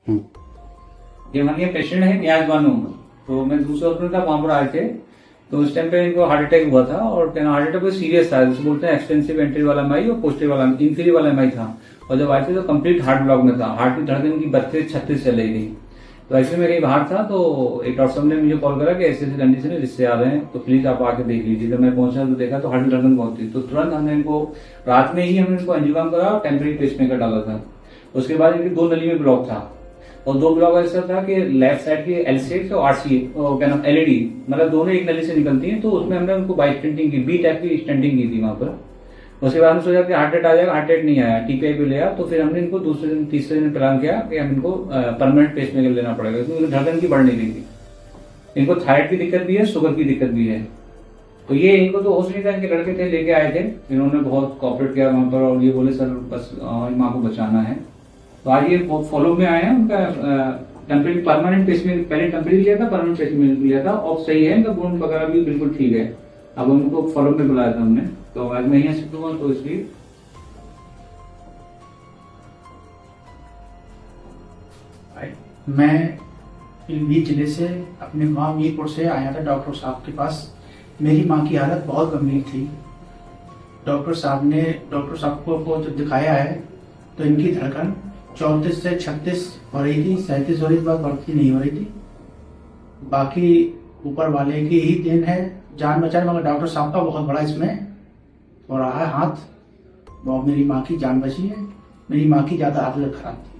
ये मानिए पेशेंट है न्याज बानो, तो मैं दूसरे हॉस्पिटल था, वहां पर आए थे। तो उस टाइम पे इनको हार्ट अटैक हुआ था, और हार्ट अटैक बहुत सीरियस था, जिसे बोलते हैं एक्सटेंसिव एंट्री वाला एमआई और पोस्टीरियर वाला इंफीरियर वाला एमआई था। और जब आए थे तो कंप्लीट हार्ट ब्लॉक में था, हार्ट की धड़कन की 32-36 चल रही थी। तो एक्चुअली मैं कहीं बाहर था, तो एक डॉक्टर साहब ने मुझे कॉल करा कि ऐसी ऐसी कंडीशन है, जिससे आ रहे हैं, तो प्लीज आप आके देख लीजिए। जब मैं पहुंचा तो देखा तो हार्ट की धड़कन बहुत थी, तो तुरंत हमने इनको रात में ही हमने इनको एंजियोग्राम करा और टेम्परेरी पेसमेकर डाला था। उसके बाद इनकी 2 नली में ब्लॉक था, और 2 ब्लॉक ऐसा था कि लेफ्ट साइड की एलसीएक्स और आरसी क्या नाम एलईडी, मतलब दोनों एक नली से निकलती हैं। तो उसमें हमने उनको बाई स्टेंटिंग की, बी टाइप की स्टेंटिंग की थी वहां पर। उसके बाद हमने सोचा कि हार्ट रेट आ जाएगा, हार्ट रेट नहीं आया, टीपीआई पे लिया। तो फिर हमने इनको दूसरे दिन तीसरे दिन प्लान किया कि हम इनको परमानेंट पेसमेकर लेना पड़ेगा, क्योंकि धड़कन की बढ़ नहीं रही थी। इनको थायराइड की दिक्कत भी है, शुगर की दिक्कत भी है। तो ये इनको तो होश नहीं था, इनके लड़के थे लेके आए थे, इन्होंने बहुत कॉपरेट किया वहां पर, और ये बोले सर बस माँ को बचाना है। तो आज ये फॉलो में आए हैं। उनका टेम्परेरी परमानेंट पेसमेकर, पहले टेम्परेरी लिया था, परमानेंट पेसमेकर लिया था, और सही है, इनका बोन वगैरह भी बिल्कुल ठीक है। अब उनको फॉलो में बुलाया था हमने, तो आज मैं यहाँ शिफ्ट हुआ, तो इसलिए मैं पीलीभीत जिले से अपने गांव मीरपुर से आया था डॉक्टर साहब के पास। मेरी माँ की हालत बहुत गंभीर थी। डॉक्टर साहब को जब दिखाया है तो इनकी धड़कन 34 से 36 हो रही थी, 37 हो रही थी, बढ़ती नहीं हो रही थी। बाकी ऊपर वाले की ही देन है, जान बचाने, मगर डॉक्टर साहब का बहुत बड़ा इसमें हो रहा है हाथ। वो मेरी माँ की जान बची है। मेरी माँ की ज्यादा हालत खराब थी।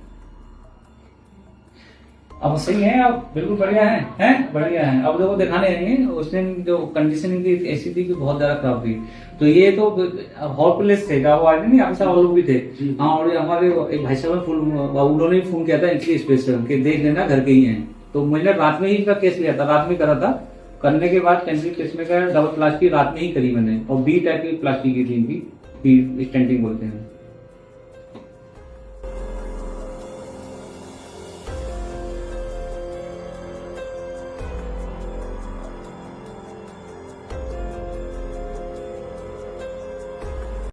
अब सही है, अब बिल्कुल बढ़िया है बढ़िया है। अब देखो दिखाने आएंगे, उस दिन जो कंडीशन इनकी ऐसी थी कि बहुत ज्यादा खराब थी। तो ये तो हॉस्पिटलिस्ट थे, वो आए नहीं, आपसे और लोग भी थे। हाँ, और हमारे एक भाई साहब उन्होंने भी फोन किया था इनकी स्पेशल कि देख लेना घर के ही हैं। तो मैंने रात में ही इनका केस लिया था, रात में करा था। करने के बाद टेम्परेरी पेसमेकर डबल प्लास्टिक रात में ही करी मैंने, और बी टाइप की प्लास्टिक की थी इनकी, बी स्टेंटिंग बोलते हैं।